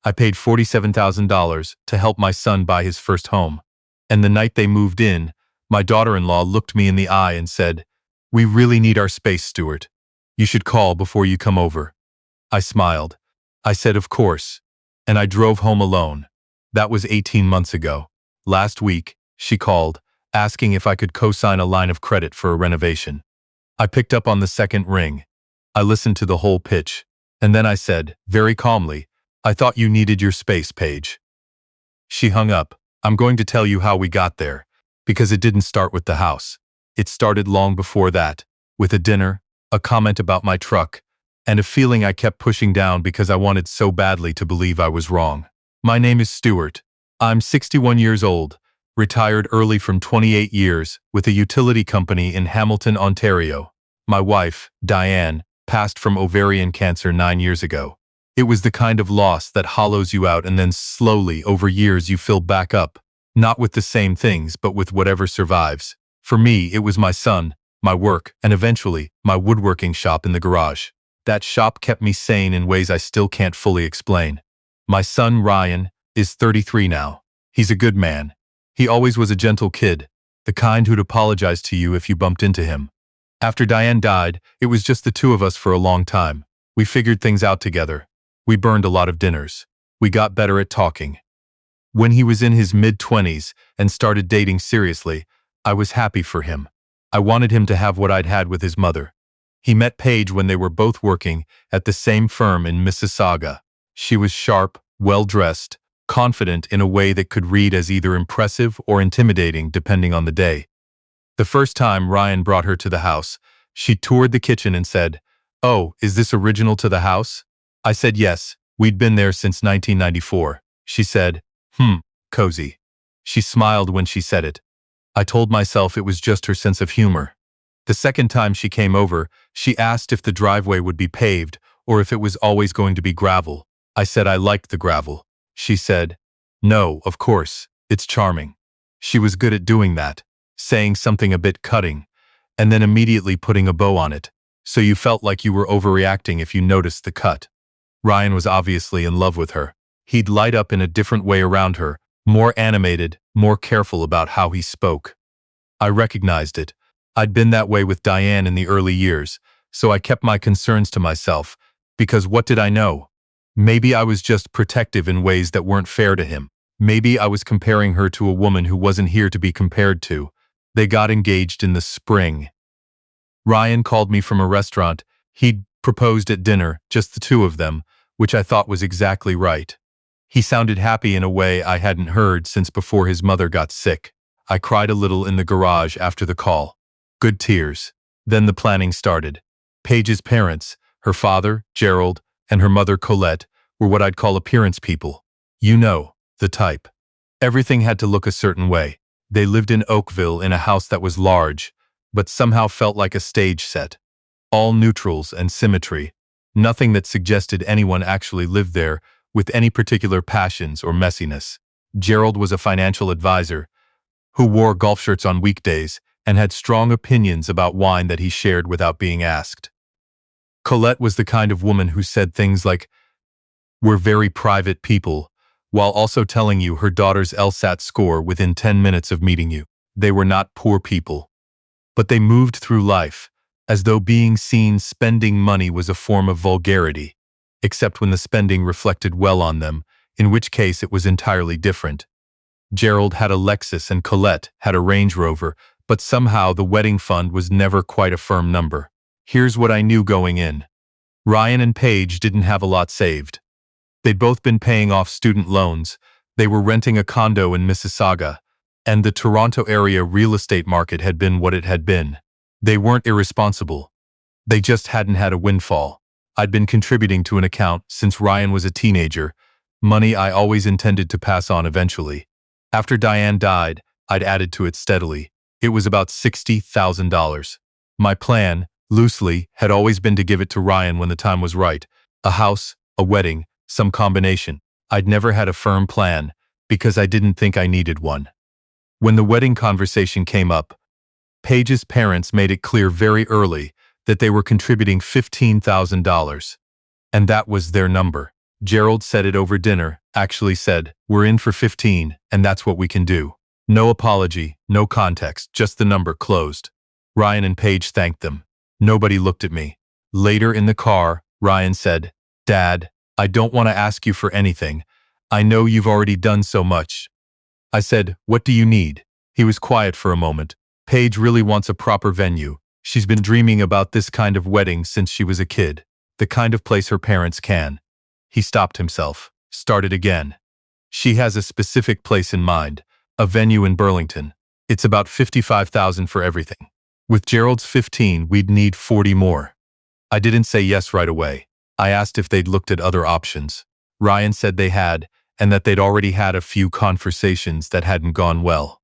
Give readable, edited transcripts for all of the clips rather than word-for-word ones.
I paid $47,000 to help my son buy his first home. And the night they moved in, my daughter-in-law looked me in the eye and said, "We really need our space, Stuart. You should call before you come over." I smiled. I said, "Of course." And I drove home alone. That was 18 months ago. Last week, she called, asking if I could co-sign a line of credit for a renovation. I picked up on the second ring. I listened to the whole pitch. And then I said, very calmly, "I thought you needed your space, Paige." She hung up. "I'm going to tell you how we got there. Because it didn't start with the house. It started long before that, with a dinner, a comment about my truck, and a feeling I kept pushing down because I wanted so badly to believe I was wrong. My name is Stuart. I'm 61 years old, retired early from 28 years with a utility company in Hamilton, Ontario. My wife, Diane, passed from ovarian cancer 9 years ago. It was the kind of loss that hollows you out and then slowly, over years, you fill back up. Not with the same things, but with whatever survives. For me, it was my son, my work, and eventually, my woodworking shop in the garage. That shop kept me sane in ways I still can't fully explain. My son, Ryan, is 33 now. He's a good man. He always was a gentle kid, the kind who'd apologize to you if you bumped into him. After Diane died, it was just the two of us for a long time. We figured things out together. We burned a lot of dinners. We got better at talking. When he was in his mid-20s and started dating seriously, I was happy for him. I wanted him to have what I'd had with his mother. He met Paige when they were both working at the same firm in Mississauga. She was sharp, well-dressed, confident in a way that could read as either impressive or intimidating depending on the day. The first time Ryan brought her to the house, she toured the kitchen and said, "Oh, is this original to the house?" I said yes, we'd been there since 1994. She said, "Cozy." She smiled when she said it. I told myself it was just her sense of humor. The second time she came over, she asked if the driveway would be paved or if it was always going to be gravel. I said I liked the gravel. She said, "No, of course, it's charming." She was good at doing that, saying something a bit cutting, and then immediately putting a bow on it, so you felt like you were overreacting if you noticed the cut. Ryan was obviously in love with her. He'd light up in a different way around her, more animated, more careful about how he spoke. I recognized it. I'd been that way with Diane in the early years, so I kept my concerns to myself, because what did I know? Maybe I was just protective in ways that weren't fair to him. Maybe I was comparing her to a woman who wasn't here to be compared to. They got engaged in the spring. Ryan called me from a restaurant. He'd proposed at dinner, just the two of them, which I thought was exactly right. He sounded happy in a way I hadn't heard since before his mother got sick. I cried a little in the garage after the call. Good tears. Then the planning started. Paige's parents, her father, Gerald, and her mother, Colette, were what I'd call appearance people. You know, the type. Everything had to look a certain way. They lived in Oakville in a house that was large, but somehow felt like a stage set. All neutrals and symmetry. Nothing that suggested anyone actually lived there with any particular passions or messiness. Gerald was a financial advisor who wore golf shirts on weekdays and had strong opinions about wine that he shared without being asked. Colette was the kind of woman who said things like, "We're very private people," while also telling you her daughter's LSAT score within 10 minutes of meeting you. They were not poor people. But they moved through life, as though being seen spending money was a form of vulgarity, except when the spending reflected well on them, in which case it was entirely different. Gerald had a Lexus and Colette had a Range Rover, but somehow the wedding fund was never quite a firm number. Here's what I knew going in. Ryan and Paige didn't have a lot saved. They'd both been paying off student loans, they were renting a condo in Mississauga, and the Toronto area real estate market had been what it had been. They weren't irresponsible. They just hadn't had a windfall. I'd been contributing to an account since Ryan was a teenager, money I always intended to pass on eventually. After Diane died, I'd added to it steadily. It was about $60,000. My plan, loosely, had always been to give it to Ryan when the time was right. A house, a wedding, some combination. I'd never had a firm plan, because I didn't think I needed one. When the wedding conversation came up, Paige's parents made it clear very early that they were contributing $15,000. And that was their number. Gerald said it over dinner, actually said, "We're in for 15, and that's what we can do." No apology, no context, just the number closed. Ryan and Paige thanked them. Nobody looked at me. Later in the car, Ryan said, "Dad, I don't want to ask you for anything. I know you've already done so much." I said, "What do you need?" He was quiet for a moment. "Paige really wants a proper venue. She's been dreaming about this kind of wedding since she was a kid. The kind of place her parents can." He stopped himself, started again. "She has a specific place in mind, a venue in Burlington. It's about $55,000 for everything. With Gerald's 15, we'd need 40 more." I didn't say yes right away. I asked if they'd looked at other options. Ryan said they had, and that they'd already had a few conversations that hadn't gone well.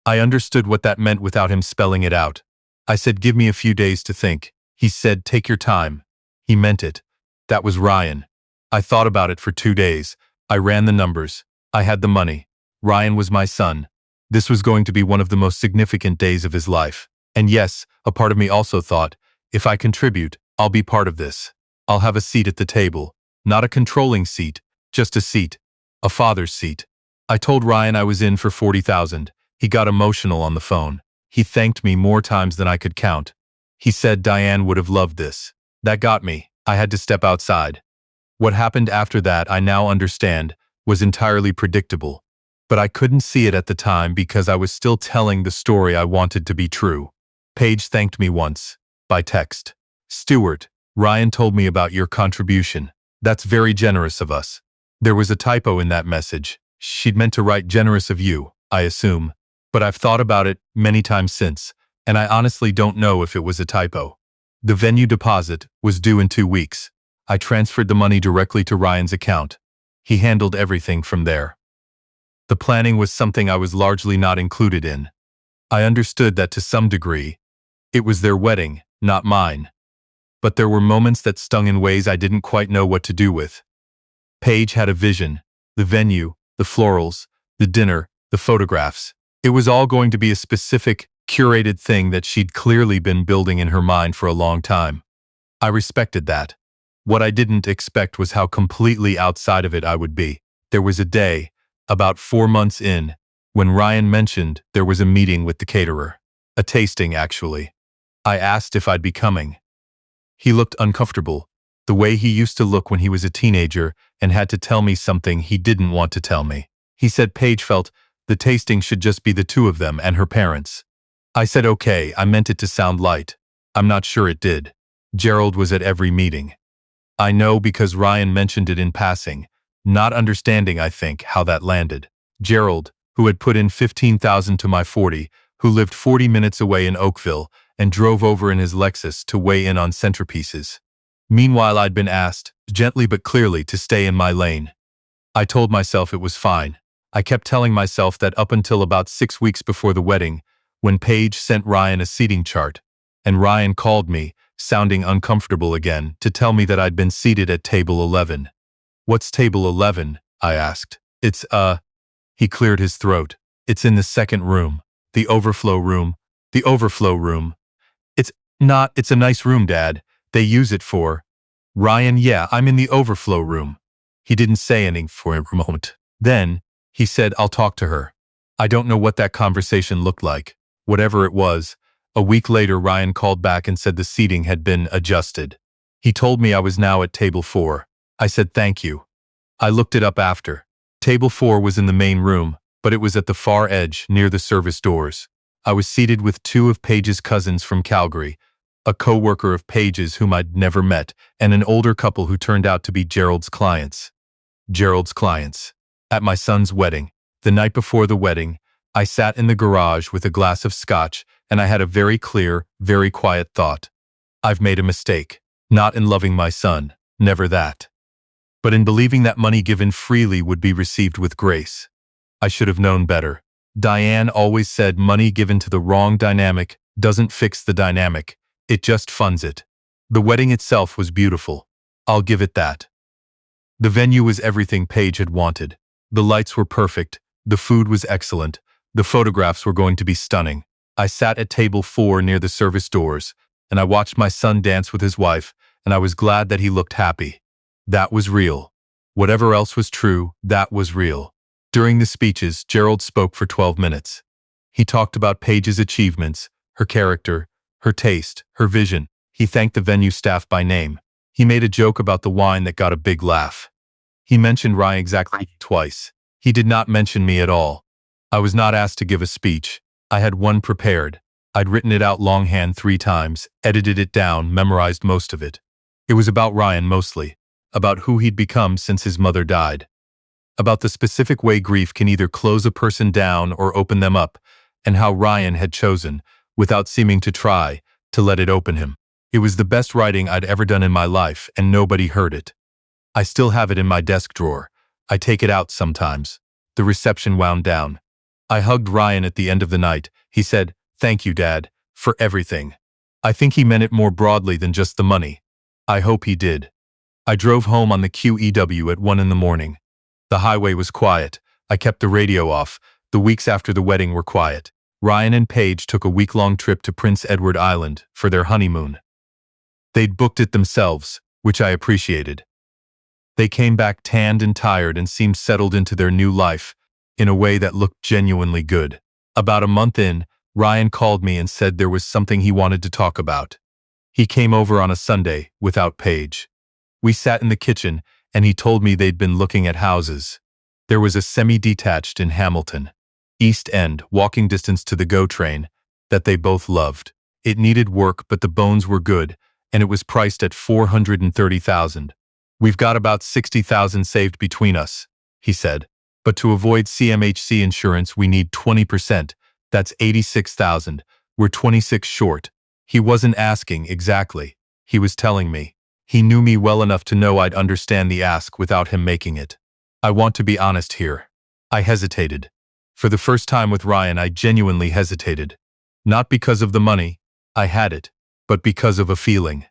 I understood what that meant without him spelling it out. I said, "Give me a few days to think." He said, "Take your time." He meant it. That was Ryan. I thought about it for 2 days. I ran the numbers. I had the money. Ryan was my son. This was going to be one of the most significant days of his life. And yes, a part of me also thought, if I contribute, I'll be part of this. I'll have a seat at the table. Not a controlling seat, just a seat. A father's seat. I told Ryan I was in for 40,000. He got emotional on the phone. He thanked me more times than I could count. He said Diane would have loved this. That got me. I had to step outside. What happened after that, I now understand, was entirely predictable. But I couldn't see it at the time because I was still telling the story I wanted to be true. Paige thanked me once, by text. "Stuart, Ryan told me about your contribution. That's very generous of us." There was a typo in that message. She'd meant to write "generous of you," I assume. But I've thought about it many times since, and I honestly don't know if it was a typo. The venue deposit was due in 2 weeks. I transferred the money directly to Ryan's account. He handled everything from there. The planning was something I was largely not included in. I understood that to some degree, it was their wedding, not mine. But there were moments that stung in ways I didn't quite know what to do with. Paige had a vision. The venue, the florals, the dinner, the photographs. It was all going to be a specific, curated thing that she'd clearly been building in her mind for a long time. I respected that. What I didn't expect was how completely outside of it I would be. There was a day, about 4 months in, when Ryan mentioned there was a meeting with the caterer. A tasting, actually. I asked if I'd be coming. He looked uncomfortable, the way he used to look when he was a teenager and had to tell me something he didn't want to tell me. He said Paige felt the tasting should just be the two of them and her parents. I said okay, I meant it to sound light. I'm not sure it did. Gerald was at every meeting. I know because Ryan mentioned it in passing, not understanding, I think, how that landed. Gerald, who had put in 15,000 to my 40, who lived 40 minutes away in Oakville and drove over in his Lexus to weigh in on centerpieces. Meanwhile, I'd been asked, gently but clearly, to stay in my lane. I told myself it was fine. I kept telling myself that up until about 6 weeks before the wedding, when Paige sent Ryan a seating chart, and Ryan called me, sounding uncomfortable again, to tell me that I'd been seated at table 11. "What's table 11?" I asked. It's He cleared his throat. "It's in the second room. The overflow room. The overflow room." It's a nice room, Dad. They use it for." "Ryan, yeah, I'm in the overflow room." He didn't say anything for a moment. Then, he said, "I'll talk to her." I don't know what that conversation looked like. Whatever it was, a week later Ryan called back and said the seating had been adjusted. He told me I was now at table 4. I said thank you. I looked it up after. Table 4 was in the main room, but it was at the far edge, near the service doors. I was seated with 2 of Paige's cousins from Calgary, a co-worker of Paige's whom I'd never met, and an older couple who turned out to be Gerald's clients. Gerald's clients. At my son's wedding, the night before the wedding, I sat in the garage with a glass of scotch, and I had a very clear, very quiet thought. I've made a mistake. Not in loving my son, never that. But in believing that money given freely would be received with grace. I should have known better. Diane always said money given to the wrong dynamic doesn't fix the dynamic, it just funds it. The wedding itself was beautiful. I'll give it that. The venue was everything Paige had wanted. The lights were perfect, the food was excellent, the photographs were going to be stunning. I sat at table 4 near the service doors, and I watched my son dance with his wife, and I was glad that he looked happy. That was real. Whatever else was true, that was real. During the speeches, Gerald spoke for 12 minutes. He talked about Paige's achievements, her character, her taste, her vision. He thanked the venue staff by name. He made a joke about the wine that got a big laugh. He mentioned Ryan exactly twice. He did not mention me at all. I was not asked to give a speech. I had one prepared. I'd written it out longhand 3 times, edited it down, memorized most of it. It was about Ryan mostly, about who he'd become since his mother died, about the specific way grief can either close a person down or open them up, and how Ryan had chosen, without seeming to try, to let it open him. It was the best writing I'd ever done in my life, and nobody heard it. I still have it in my desk drawer. I take it out sometimes. The reception wound down. I hugged Ryan at the end of the night. He said, "Thank you, Dad, for everything." I think he meant it more broadly than just the money. I hope he did. I drove home on the QEW at 1 in the morning. The highway was quiet. I kept the radio off. The weeks after the wedding were quiet. Ryan and Paige took a week-long trip to Prince Edward Island for their honeymoon. They'd booked it themselves, which I appreciated. They came back tanned and tired and seemed settled into their new life in a way that looked genuinely good. About a month in, Ryan called me and said there was something he wanted to talk about. He came over on a Sunday, without Paige. We sat in the kitchen, and he told me they'd been looking at houses. There was a semi-detached in Hamilton, East End, walking distance to the GO train, that they both loved. It needed work, but the bones were good, and it was priced at $430,000. "We've got about $60,000 saved between us," he said. "But to avoid CMHC insurance, we need 20%. That's $86,000. We're 26 short." He wasn't asking exactly. He was telling me. He knew me well enough to know I'd understand the ask without him making it. I want to be honest here. I hesitated. For the first time with Ryan, I genuinely hesitated. Not because of the money, I had it, but because of a feeling.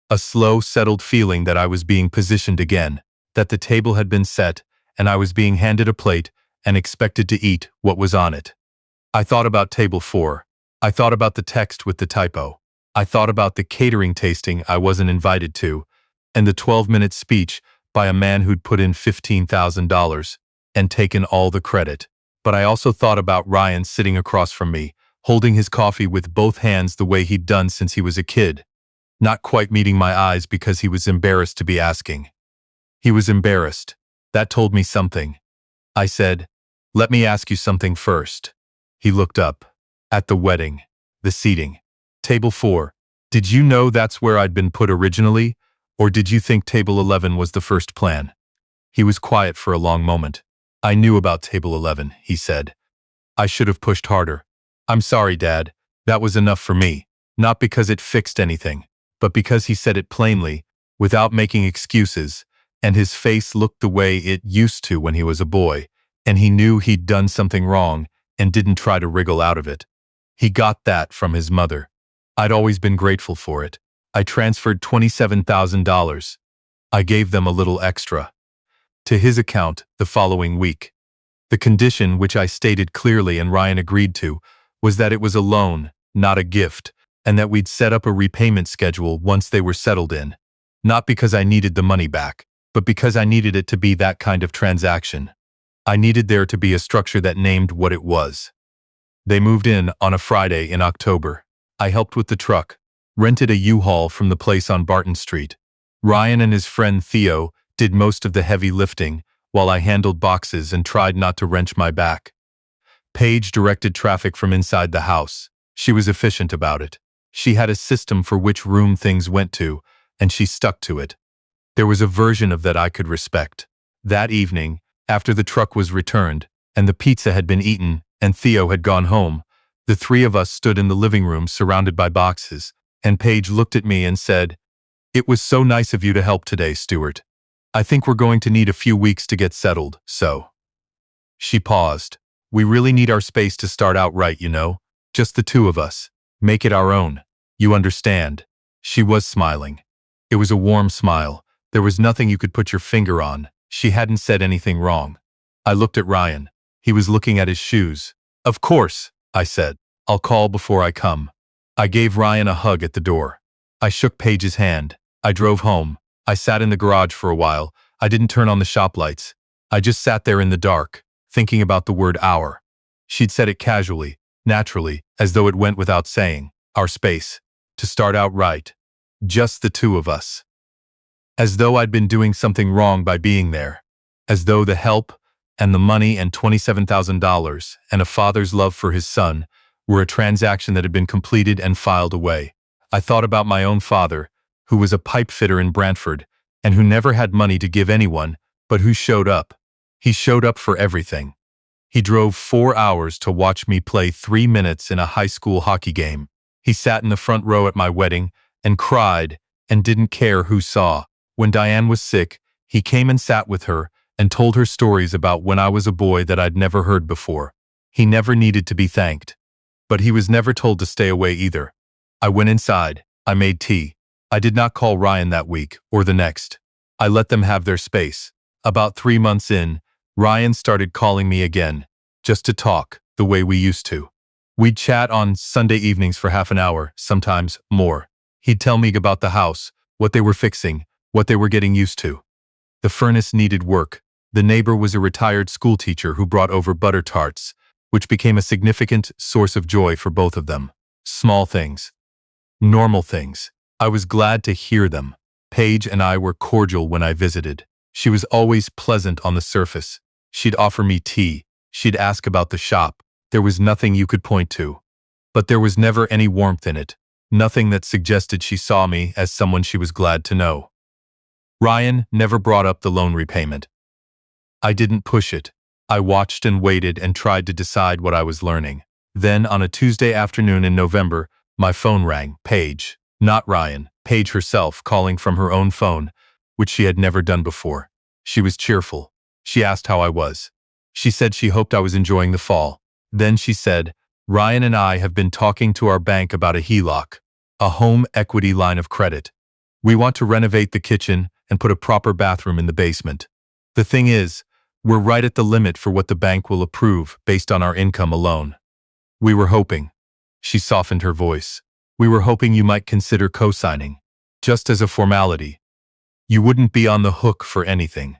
A slow, settled feeling that I was being positioned again, that the table had been set, and I was being handed a plate and expected to eat what was on it. I thought about table 4. I thought about the text with the typo. I thought about the catering tasting I wasn't invited to, and the 12-minute speech by a man who'd put in $15,000 and taken all the credit. But I also thought about Ryan sitting across from me, holding his coffee with both hands the way he'd done since he was a kid, not quite meeting my eyes because he was embarrassed to be asking. He was embarrassed. That told me something. I said, "Let me ask you something first." He looked up. At the wedding. The seating. Table 4. Did you know that's where I'd been put originally, or did you think table 11 was the first plan? He was quiet for a long moment. "I knew about table 11, he said. "I should have pushed harder. I'm sorry, Dad. That was enough for me. Not because it fixed anything, but because he said it plainly, without making excuses, and his face looked the way it used to when he was a boy, and he knew he'd done something wrong and didn't try to wriggle out of it. He got that from his mother. I'd always been grateful for it. I transferred $27,000. I gave them a little extra to his account the following week. The condition, which I stated clearly and Ryan agreed to, was that it was a loan, not a gift, and that we'd set up a repayment schedule once they were settled in. Not because I needed the money back, but because I needed it to be that kind of transaction. I needed there to be a structure that named what it was. They moved in on a Friday in October. I helped with the truck, rented a U-Haul from the place on Barton Street. Ryan and his friend Theo did most of the heavy lifting, while I handled boxes and tried not to wrench my back. Paige directed traffic from inside the house. She was efficient about it. She had a system for which room things went to, and she stuck to it. There was a version of that I could respect. That evening, after the truck was returned, and the pizza had been eaten, and Theo had gone home, the 3 of us stood in the living room surrounded by boxes, and Paige looked at me and said, "It was so nice of you to help today, Stuart. I think we're going to need a few weeks to get settled, so." She paused. "We really need our space to start out right, you know? Just the 2 of us. Make it our own. You understand." She was smiling. It was a warm smile. There was nothing you could put your finger on. She hadn't said anything wrong. I looked at Ryan. He was looking at his shoes. "Of course," I said. "I'll call before I come." I gave Ryan a hug at the door. I shook Paige's hand. I drove home. I sat in the garage for a while. I didn't turn on the shop lights. I just sat there in the dark, thinking about the word our. She'd said it casually, naturally, as though it went without saying. Our space. To start out right. Just the two of us. As though I'd been doing something wrong by being there. As though the help, and the money and $27,000, and a father's love for his son, were a transaction that had been completed and filed away. I thought about my own father, who was a pipe fitter in Brantford, and who never had money to give anyone, but who showed up. He showed up for everything. He drove 4 hours to watch me play 3 minutes in a high school hockey game. He sat in the front row at my wedding and cried and didn't care who saw. When Diane was sick, he came and sat with her and told her stories about when I was a boy that I'd never heard before. He never needed to be thanked. But he was never told to stay away either. I went inside. I made tea. I did not call Ryan that week or the next. I let them have their space. About 3 months in, Ryan started calling me again, just to talk, the way we used to. We'd chat on Sunday evenings for half an hour, sometimes more. He'd tell me about the house, what they were fixing, what they were getting used to. The furnace needed work. The neighbor was a retired schoolteacher who brought over butter tarts, which became a significant source of joy for both of them. Small things. Normal things. I was glad to hear them. Paige and I were cordial when I visited. She was always pleasant on the surface. She'd offer me tea. She'd ask about the shop. There was nothing you could point to. But there was never any warmth in it. Nothing that suggested she saw me as someone she was glad to know. Ryan never brought up the loan repayment. I didn't push it. I watched and waited and tried to decide what I was learning. Then, on a Tuesday afternoon in November, my phone rang. Paige. Not Ryan. Paige herself, calling from her own phone, which she had never done before. She was cheerful. She asked how I was. She said she hoped I was enjoying the fall. Then she said, Ryan and I have been talking to our bank about a HELOC, a home equity line of credit. We want to renovate the kitchen and put a proper bathroom in the basement. The thing is, we're right at the limit for what the bank will approve based on our income alone. We were hoping. She softened her voice. We were hoping you might consider co-signing. Just as a formality. You wouldn't be on the hook for anything.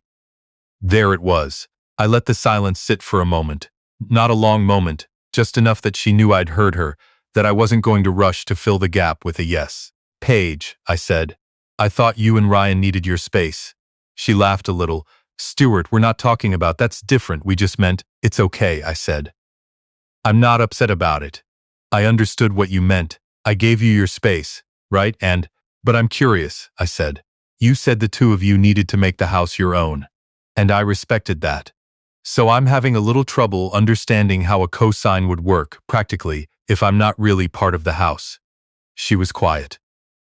There it was. I let the silence sit for a moment. Not a long moment, just enough that she knew I'd heard her, that I wasn't going to rush to fill the gap with a yes. Paige, I said. I thought you and Ryan needed your space. She laughed a little. Stuart, we're not talking about that's different. We just meant, it's okay, I said. I'm not upset about it. I understood what you meant. I gave you your space, right? But I'm curious, I said. You said the two of you needed to make the house your own. And I respected that. So I'm having a little trouble understanding how a cosign would work, practically, if I'm not really part of the house. She was quiet.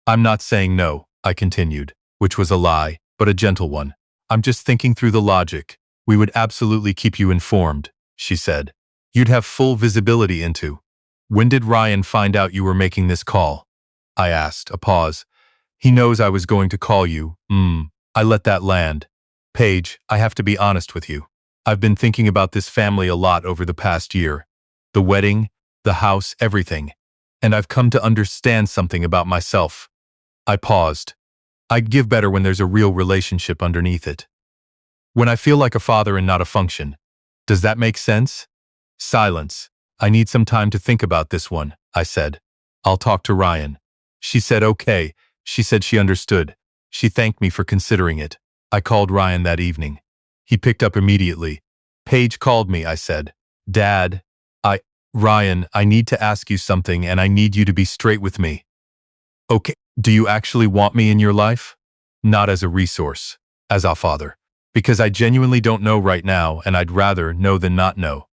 I'm not saying no, I continued, which was a lie, but a gentle one. I'm just thinking through the logic. We would absolutely keep you informed, she said. You'd have full visibility into. When did Ryan find out you were making this call? I asked, a pause. He knows I was going to call you. I let that land. Paige, I have to be honest with you. I've been thinking about this family a lot over the past year. The wedding, the house, everything. And I've come to understand something about myself. I paused. I'd give better when there's a real relationship underneath it. When I feel like a father and not a function. Does that make sense? Silence. I need some time to think about this one, I said. I'll talk to Ryan. She said okay. She said she understood. She thanked me for considering it. I called Ryan that evening. He picked up immediately. Paige called me, I said. Dad, Ryan, I need to ask you something and I need you to be straight with me. Okay, do you actually want me in your life? Not as a resource, as a father. Because I genuinely don't know right now and I'd rather know than not know.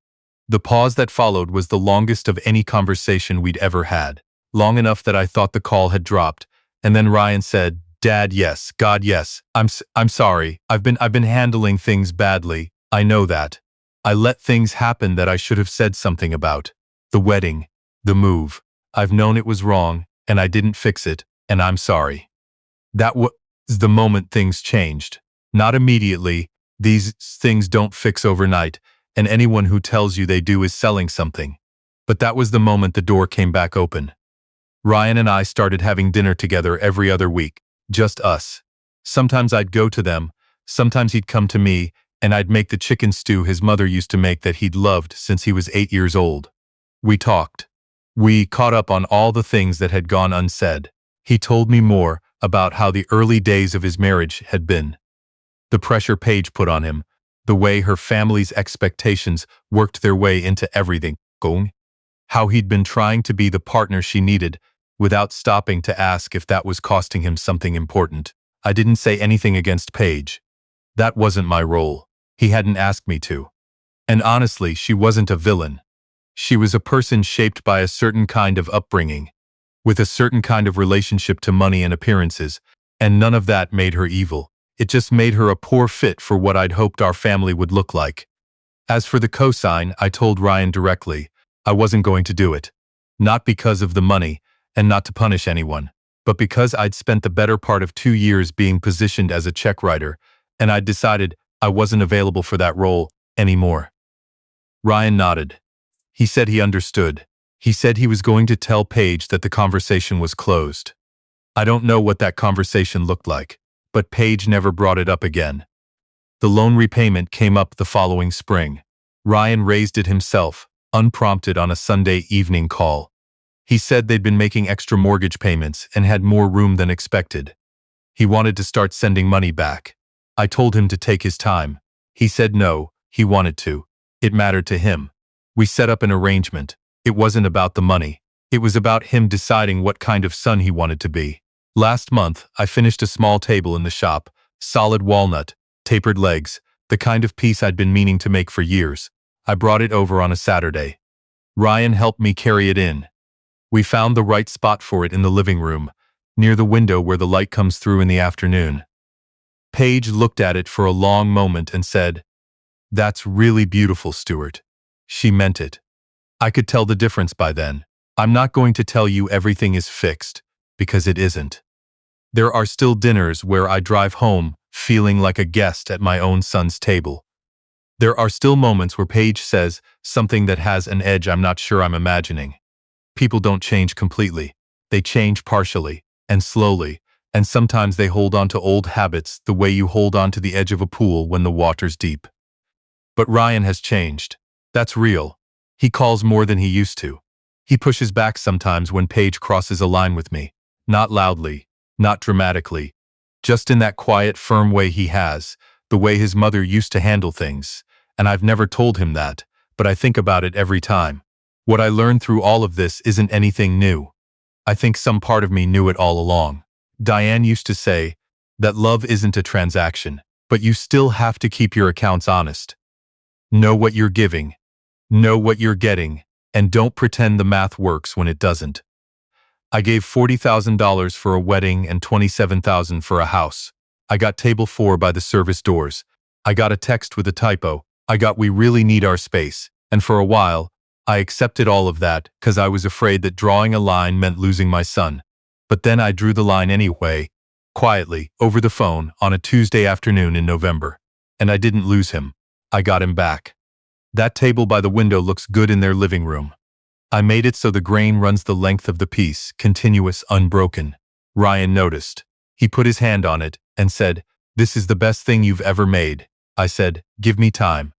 The pause that followed was the longest of any conversation we'd ever had. Long enough that I thought the call had dropped, and then Ryan said, Dad, yes, God, yes. I'm sorry. I've been handling things badly. I know that. I let things happen that I should have said something about. The wedding, the move. I've known it was wrong, and I didn't fix it, and I'm sorry. That was the moment things changed. Not immediately. These things don't fix overnight, and anyone who tells you they do is selling something. But that was the moment the door came back open. Ryan and I started having dinner together every other week. Just us. Sometimes I'd go to them, Sometimes he'd come to me, and I'd make the chicken stew his mother used to make that he'd loved since he was 8 years old. We talked. We caught up on all the things that had gone unsaid. He told me more about how the early days of his marriage had been. The pressure Paige put on him, the way her family's expectations worked their way into everything, how he'd been trying to be the partner she needed without stopping to ask if that was costing him something important. I didn't say anything against Paige. That wasn't my role. He hadn't asked me to. And honestly, she wasn't a villain. She was a person shaped by a certain kind of upbringing, with a certain kind of relationship to money and appearances, and none of that made her evil. It just made her a poor fit for what I'd hoped our family would look like. As for the cosign, I told Ryan directly, I wasn't going to do it. Not because of the money, and not to punish anyone, but because I'd spent the better part of 2 years being positioned as a check writer, and I'd decided I wasn't available for that role anymore. Ryan nodded. He said he understood. He said he was going to tell Paige that the conversation was closed. I don't know what that conversation looked like, but Paige never brought it up again. The loan repayment came up the following spring. Ryan raised it himself, unprompted on a Sunday evening call. He said they'd been making extra mortgage payments and had more room than expected. He wanted to start sending money back. I told him to take his time. He said no, he wanted to. It mattered to him. We set up an arrangement. It wasn't about the money. It was about him deciding what kind of son he wanted to be. Last month, I finished a small table in the shop, solid walnut, tapered legs, the kind of piece I'd been meaning to make for years. I brought it over on a Saturday. Ryan helped me carry it in. We found the right spot for it in the living room, near the window where the light comes through in the afternoon. Paige looked at it for a long moment and said, "That's really beautiful, Stuart." She meant it. I could tell the difference by then. I'm not going to tell you everything is fixed, because it isn't. There are still dinners where I drive home feeling like a guest at my own son's table. There are still moments where Paige says something that has an edge I'm not sure I'm imagining. People don't change completely. They change partially, and slowly, and sometimes they hold on to old habits the way you hold on to the edge of a pool when the water's deep. But Ryan has changed. That's real. He calls more than he used to. He pushes back sometimes when Paige crosses a line with me. Not loudly, not dramatically, just in that quiet, firm way he has, the way his mother used to handle things. And I've never told him that, but I think about it every time. What I learned through all of this isn't anything new. I think some part of me knew it all along. Diane used to say that love isn't a transaction, but you still have to keep your accounts honest. Know what you're giving, know what you're getting, and don't pretend the math works when it doesn't. I gave $40,000 for a wedding and $27,000 for a house. I got table 4 by the service doors. I got a text with a typo. I got "we really need our space." And for a while, I accepted all of that because I was afraid that drawing a line meant losing my son. But then I drew the line anyway, quietly, over the phone, on a Tuesday afternoon in November. And I didn't lose him. I got him back. That table by the window looks good in their living room. I made it so the grain runs the length of the piece, continuous, unbroken. Ryan noticed. He put his hand on it and said, "This is the best thing you've ever made." I said, "Give me time."